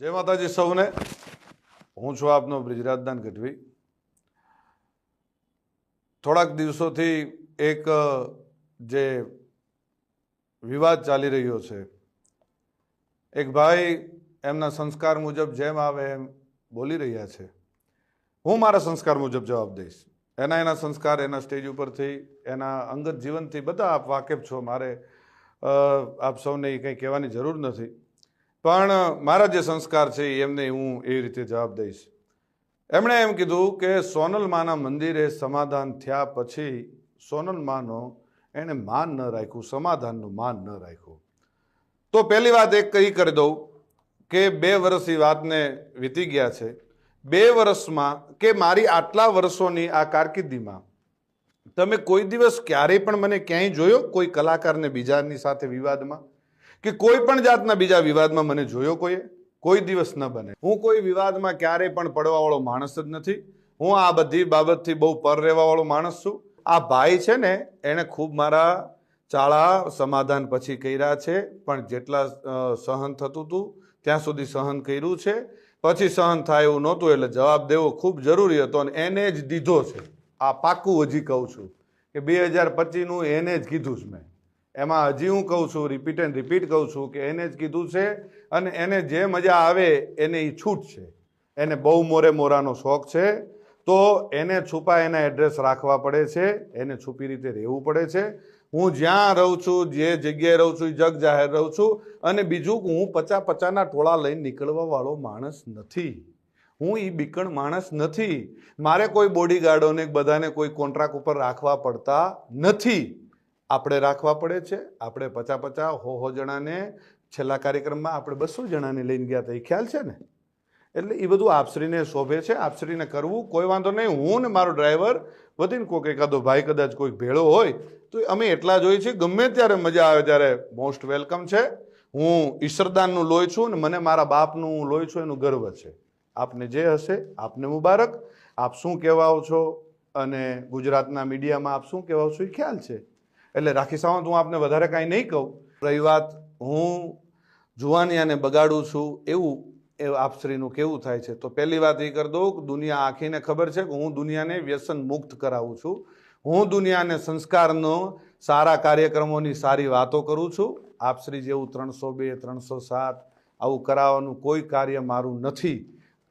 जय माताजी सौने। हूँ छुं आपनो ब्रिજરાજદાન ગઢવી। થોડાક દિવસોથી એક જે વિવાદ ચાલી રહ્યો છે, એક ભાઈ એમના સંસ્કાર મુજબ જેમ આવે એમ બોલી રહ્યા છે। હું મારા સંસ્કાર મુજબ જવાબ દઈશ। એના સંસ્કાર એના સ્ટેજ ઉપરથી એના અંગત જીવનથી બધા આપ વાકેફ છો, મારે આપ સૌને કંઈ કહેવાની જરૂર નથી। પણ મારા જે સંસ્કાર છે એમને હું એવી રીતે જવાબ દઈશ। એમણે એમ કીધું કે સોનલમાના મંદિરે સમાધાન થયા પછી સોનલમાનો એણે માન ન રાખ્યું, સમાધાનનું માન ન રાખ્યું। તો પહેલી વાત એક કહી કરી દઉં કે 2 વર્ષ એ વાતને વીતી ગયા છે। 2 વર્ષમાં કે મારી આટલા વર્ષોની આ કારકિર્દીમાં તમે કોઈ દિવસ ક્યારેય પણ મને ક્યાંય જોયો કોઈ કલાકારને બીજાની સાથે વિવાદમાં કે કોઈ પણ જાતના બીજા વિવાદમાં મને જોયો કોઈએ? કોઈ દિવસ ન બને। હું કોઈ વિવાદમાં ક્યારેય પણ પડવાવાળો માણસ જ નથી। હું આ બધી બાબતથી બહુ પર રહેવાવાળો માણસ છું। આ ભાઈ છે ને એણે ખૂબ મારા ચાળા સમાધાન પછી કર્યા છે, પણ જેટલા સહન થતું હતું ત્યાં સુધી સહન કર્યું છે। પછી સહન થાય એવું નહોતું એટલે જવાબ દેવો ખૂબ જરૂરી હતો અને એને જ દીધો છે। આ પાક્કું હજી કહું છું કે 2025નું એને જ કીધું છે મેં। એમાં હજી હું કહું છું, રિપીટ એન્ડ રિપીટ કહું છું કે એને જ કીધું છે અને એને જે મજા આવે એને એ છૂટ છે। એને બહુ મોરે મોરાનો શોખ છે તો એને છુપા એના એડ્રેસ રાખવા પડે છે, એને છુપી રીતે રહેવું પડે છે। હું જ્યાં રહું છું, જે જગ્યાએ રહું છું, જગ જાહેર રહું છું। અને બીજું હું પચાના ટોળા લઈને નીકળવા વાળો માણસ નથી। હું એ બીકણ માણસ નથી। મારે કોઈ બોડીગાર્ડોને બધાને કોઈ કોન્ટ્રાક્ટ ઉપર રાખવા પડતા નથી। આપણે રાખવા પડે છે। આપણે 50 100 જણાને છેલ્લા કાર્યક્રમમાં આપણે 200 જણાને લઈને ગયા હતા, એ ખ્યાલ છે ને? એટલે એ બધું આપશ્રીને શોભે છે, આપશ્રીને કરવું કોઈ વાંધો નહીં। હું ને મારો ડ્રાઈવર વધીને કોઈક એકાદો ભાઈ કદાચ કોઈક ભેળો હોય તો અમે એટલા જ હોઈએ છીએ। ગમે ત્યારે મજા આવે ત્યારે મોસ્ટ વેલકમ છે। હું ઈશ્વરદાનનું લોહી છું ને મને મારા બાપનું લોહી છું એનું ગર્વ છે। આપને જે હશે આપને મુબારક। આપ શું કહેવાઓ છો અને ગુજરાતના મીડિયામાં આપ શું કહેવાઓ છો એ ખ્યાલ છે। એટલે રાખી સાવંત હું આપને વધારે કાંઈ નહીં કહું। રહી વાત હું જુવાનિયાને બગાડું છું એવું આપશ્રીનું કેવું થાય છે, તો પહેલી વાત એ કરી દઉં કે દુનિયા આખીને ખબર છે કે હું દુનિયાને વ્યસન મુક્ત કરાવું છું। હું દુનિયાને સંસ્કારનો સારા કાર્યક્રમોની સારી વાતો કરું છું। આપશ્રી જેવું 302 307 આવું કરાવવાનું કોઈ કાર્ય મારું નથી।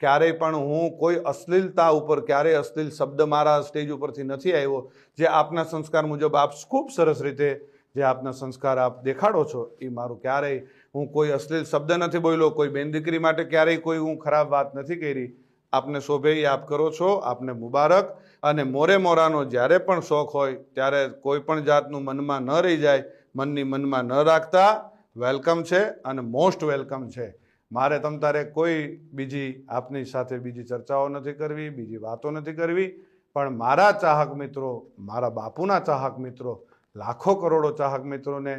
ક્યારેય પણ હું કોઈ અશ્લીલતા ઉપર ક્યારેય અશ્લીલ શબ્દ મારા સ્ટેજ ઉપરથી નથી આવ્યો। જે આપના સંસ્કાર મુજબ આપ ખૂબ સરસ રીતે જે આપના સંસ્કાર આપ દેખાડો છો એ મારું ક્યારેય હું કોઈ અશ્લીલ શબ્દ નથી બોલ્યો, કોઈ બેન દીકરી માટે ક્યારેય કોઈ હું ખરાબ વાત નથી કરી। આપને શોભે એ આપ કરો છો, આપને મુબારક। અને મોરે મોરાનો જ્યારે પણ શોખ હોય ત્યારે કોઈ પણ જાતનું મનમાં ન રહી જાય, મનની મનમાં ન રાખતા। વેલકમ છે અને મોસ્ટ વેલકમ છે। મારે તમ તારે કોઈ બીજી આપની સાથે બીજી ચર્ચાઓ નથી કરવી, બીજી વાતો નથી કરવી। પણ મારા ચાહક મિત્રો, મારા બાપુના ચાહક મિત્રો, લાખો કરોડો ચાહક મિત્રોને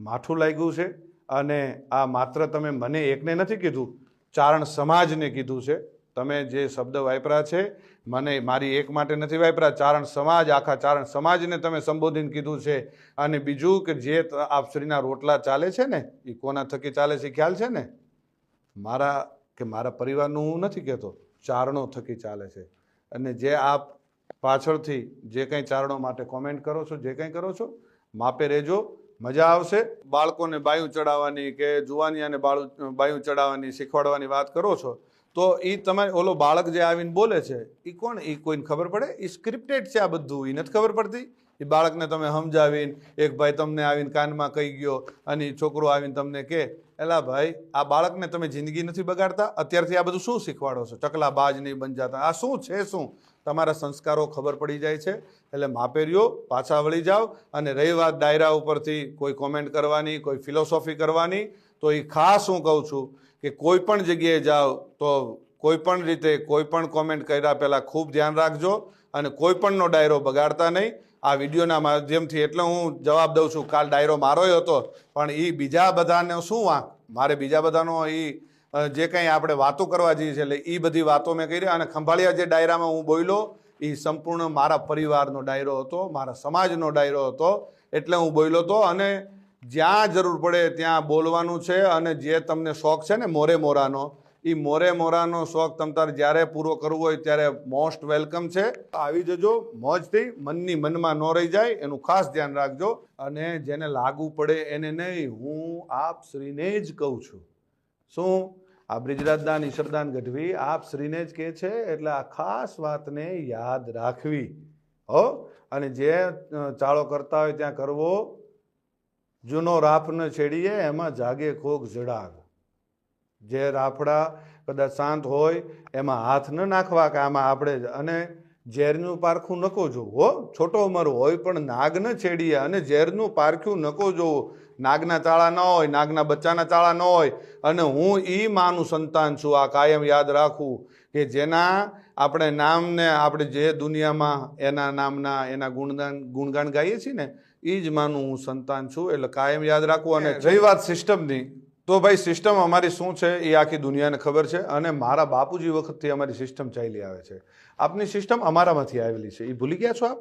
માઠું લાગ્યું છે। અને આ માત્ર તમે મને એકને નથી કીધું, ચારણ સમાજને કીધું છે। તમે જે શબ્દ વાપર્યા છે મને મારી એક માટે નથી વાપર્યા, ચારણ સમાજ, આખા ચારણ સમાજને તમે સંબોધીને કીધું છે। અને બીજું કે જે આપશ્રીના રોટલા ચાલે છે ને એ કોના થકી ચાલે છે ખ્યાલ છે ને? મારા કે મારા પરિવારનું હું નથી કહેતો, ચારણો થકી ચાલે છે। અને જે આપ પાછળથી જે કંઈ ચારણો માટે કોમેન્ટ કરો છો, જે કંઈ કરો છો, માપે રહેજો, મજા આવશે। બાળકોને બાયું ચડાવવાની કે જુવાનિયાને બાયું ચડાવવાની શીખવાડવાની વાત કરો છો તો એ તમે ઓલો બાળક જે આવીને બોલે છે એ કોણ? એ કોઈને ખબર પડે? એ સ્ક્રિપ્ટેડ છે આ બધું, એ નથી ખબર પડતી? એ બાળકને તમે સમજાવીને એક ભાઈ તમને આવીને કાનમાં કહી ગયો અને એ છોકરો આવીને તમને કહે, એલા ભાઈ આ બાળકને તમે જિંદગી નથી બગાડતા? અત્યારથી આ બધું શું શીખવાડો છો? ચકલા બાજ નહીં બન જાતા, આ શું છે? શું તમારા સંસ્કારો ખબર પડી જાય છે। એટલે માપે રહ્યો, પાછા વળી જાઓ। અને રહી વાત ડાયરા ઉપરથી કોઈ કોમેન્ટ કરવાની, કોઈ ફિલોસોફી કરવાની, તો એ ખાસ હું કહું છું કે કોઈ પણ જગ્યાએ જાઓ તો કોઈ પણ રીતે કોઈ પણ કોમેન્ટ કર્યા પહેલાં ખૂબ ધ્યાન રાખજો અને કોઈ પણનો ડાયરો બગાડતા નહીં। આ વિડીયોના માધ્યમથી એટલે હું જવાબ દઉં છું, કાલ ડાયરો મારોય હતો પણ એ બીજા બધાને શું વાંક? મારે બીજા બધાનો એ જે કંઈ આપણે વાતો કરવા જઈએ છીએ એટલે એ બધી વાતો મેં કરી। અને ખંભાળિયા જે ડાયરામાં હું બોલ્યો એ સંપૂર્ણ મારા પરિવારનો ડાયરો હતો, મારા સમાજનો ડાયરો હતો, એટલે હું બોલ્યો હતો। અને જ્યાં જરૂર પડે ત્યાં બોલવાનું છે। અને જે તમને શોખ છે ને મોરે મોરાનો એ મોરે મોરાનો શોખ તમ તારે જ્યારે પૂરો કરવો હોય ત્યારે મોસ્ટ વેલકમ છે. આવી જજો મોજથી, મનની મનમાં ન રહી જાય એનું ખાસ ધ્યાન રાખજો. અને જેને લાગુ પડે એને નહીં, હું આપ શ્રીને જ કહું છું. શું? આ બ્રિજરાજદાન ઈશ્વરદાન ગઢવી આપ શ્રીને જ કહે છે, એટલે આ ખાસ વાતને યાદ રાખવી હો. અને જે ચાળો કરતા હોય ત્યાં કરવો. જૂનો રાફ ન છેડીએ એમાં જાગે કોક જડાગ. જે રાફડા કદાચ શાંત હોય એમાં હાથ ન નાખવા કે આમાં આપણે, અને ઝેરનું પારખું નકો જોવું હો. છોટો ઉંમર હોય પણ નાગ ન છેડીએ, અને ઝેરનું પારખ્યું નકો જોવું. નાગના ચાળા ન હોય, નાગના બચ્ચાના ચાળા ન હોય. અને હું ઈ માનું સંતાન છું, આ કાયમ યાદ રાખવું કે જેના આપણે નામને આપણે જે દુનિયામાં એના નામના એના ગુણગાન ગાઈએ છીએ ને, એ જ માનું હું સંતાન છું. એટલે કાયમ યાદ રાખવું. અને રહી વાત સિસ્ટમની, તો ભાઈ સિસ્ટમ અમારી શું છે એ આખી દુનિયાને ખબર છે. અને મારા બાપુજી વખતથી અમારી સિસ્ટમ ચાલી આવે છે. આપની સિસ્ટમ અમારામાંથી આવેલી છે, એ ભૂલી ગયા છો આપ?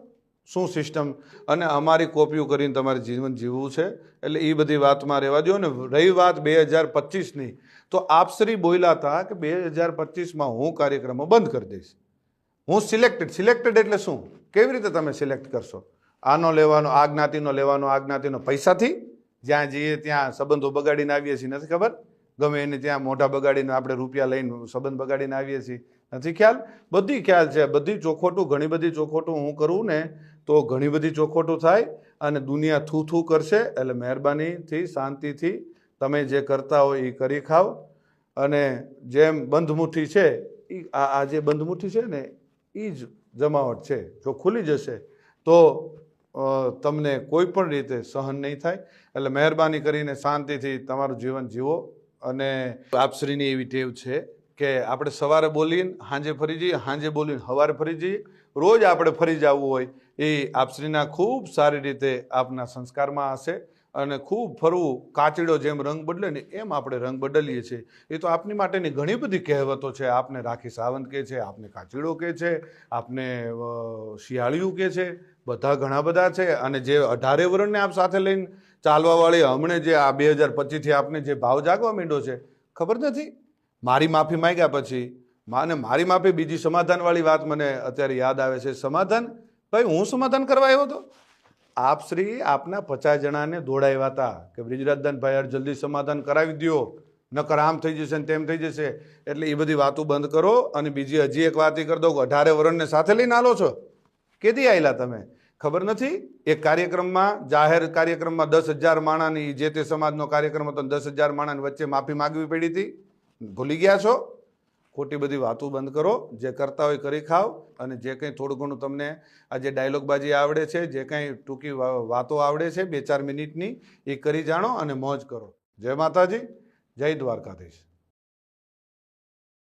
શું સિસ્ટમ? અને અમારી કોપીઓ કરીને તમારે જીવન જીવવું છે. એટલે એ બધી વાતમાં રહેવા દો. અને રહી વાત 2025ની, તો આપશ્રી બોલ્યા હતા કે 2025માં હું કાર્યક્રમો બંધ કરી દઈશ. હું સિલેક્ટેડ એટલે શું? કેવી રીતે તમે સિલેક્ટ કરશો? આનો લેવાનો, આ જ્ઞાતિનો લેવાનો, આ જ્ઞાતિનો પૈસાથી? જ્યાં જઈએ ત્યાં સંબંધો બગાડીને આવીએ છીએ, નથી ખબર? ગમે એને ત્યાં મોઢા બગાડીને આપણે રૂપિયા લઈને સંબંધ બગાડીને આવીએ છીએ, નથી ખ્યાલ? બધી ખ્યાલ છે. બધી ચોખોટું, ઘણી બધી ચોખોટું હું કરું ને તો ઘણી બધી ચોખોટું થાય અને દુનિયા થૂ કરશે. એટલે મહેરબાનીથી શાંતિથી તમે જે કરતા હોય એ કરી ખાઓ. અને જેમ બંધમુઠ્ઠી છે, એ આ જે બંધમુઠ્ઠી છે ને એ જ જમાવટ છે. જો ખુલી જશે તો તમને કોઈ પણ રીતે સહન નહીં થાય. એટલે મહેરબાની કરીને શાંતિથી તમારું જીવન જીવો. અને આપશ્રીની એવી ટેવ છે કે આપણે સવારે બોલીને સાંજે ફરી જઈએ, સાંજે બોલીને સવારે ફરી જઈએ. રોજ આપણે ફરી જવું હોય એ આપશ્રીના ખૂબ સારી રીતે આપના સંસ્કારમાં હશે. અને ખૂબ ફરવું, કાચીડો જેમ રંગ બદલે ને એમ આપણે રંગ બદલીએ છીએ. એ તો આપની માટેની ઘણી બધી કહેવતો છે. આપને રાખી સાવંત કહે છે, આપને કાચીડો કહે છે, આપને શિયાળિયું કહે છે, બધા ઘણા બધા છે. અને જે 18 વર્ષને આપ સાથે લઈને ચાલવાવાળી હમણે જે આ 2025થી આપને જે ભાવ જાગવા માંડ્યો છે, ખબર નથી? મારી માફી માંગ્યા પછી માને મારી માફી, બીજી સમાધાનવાળી વાત મને અત્યારે યાદ આવે છે. સમાધાન? ભાઈ હું સમાધાન કરવા આવ્યો હતો? આપ શ્રી આપના 50 જણાને દોડાવ્યા હતા કે બ્રિજરાજદાનભાઈ યાર જલ્દી સમાધાન કરાવી દો, નકર આમ થઈ જશે ને તેમ થઈ જશે. એટલે એ બધી વાતો બંધ કરો. અને બીજી હજી એક વાત કરી દો, 18 વર્ષને સાથે લઈને આલો છો. કેદી આવેલા તમે? ખબર નથી? એક કાર્યક્રમમાં, જાહેર કાર્યક્રમમાં 10,000 માણાની, જે તે સમાજનો કાર્યક્રમ હતો, 10,000 માણાની વચ્ચે માફી માગવી પડી હતી. ભૂલી ગયા છો? ખોટી બધી વાતો બંધ કરો. જે કરતા હોય કરી ખાઓ. અને જે કંઈ થોડું ઘણું તમને આ જે ડાયલોગબાજી આવડે છે, જે કંઈ ટૂંકી વાતો આવડે છે 2-4 મિનિટની, એ કરી જાણો અને મોજ કરો. જય માતાજી, જય દ્વારકાધીશ.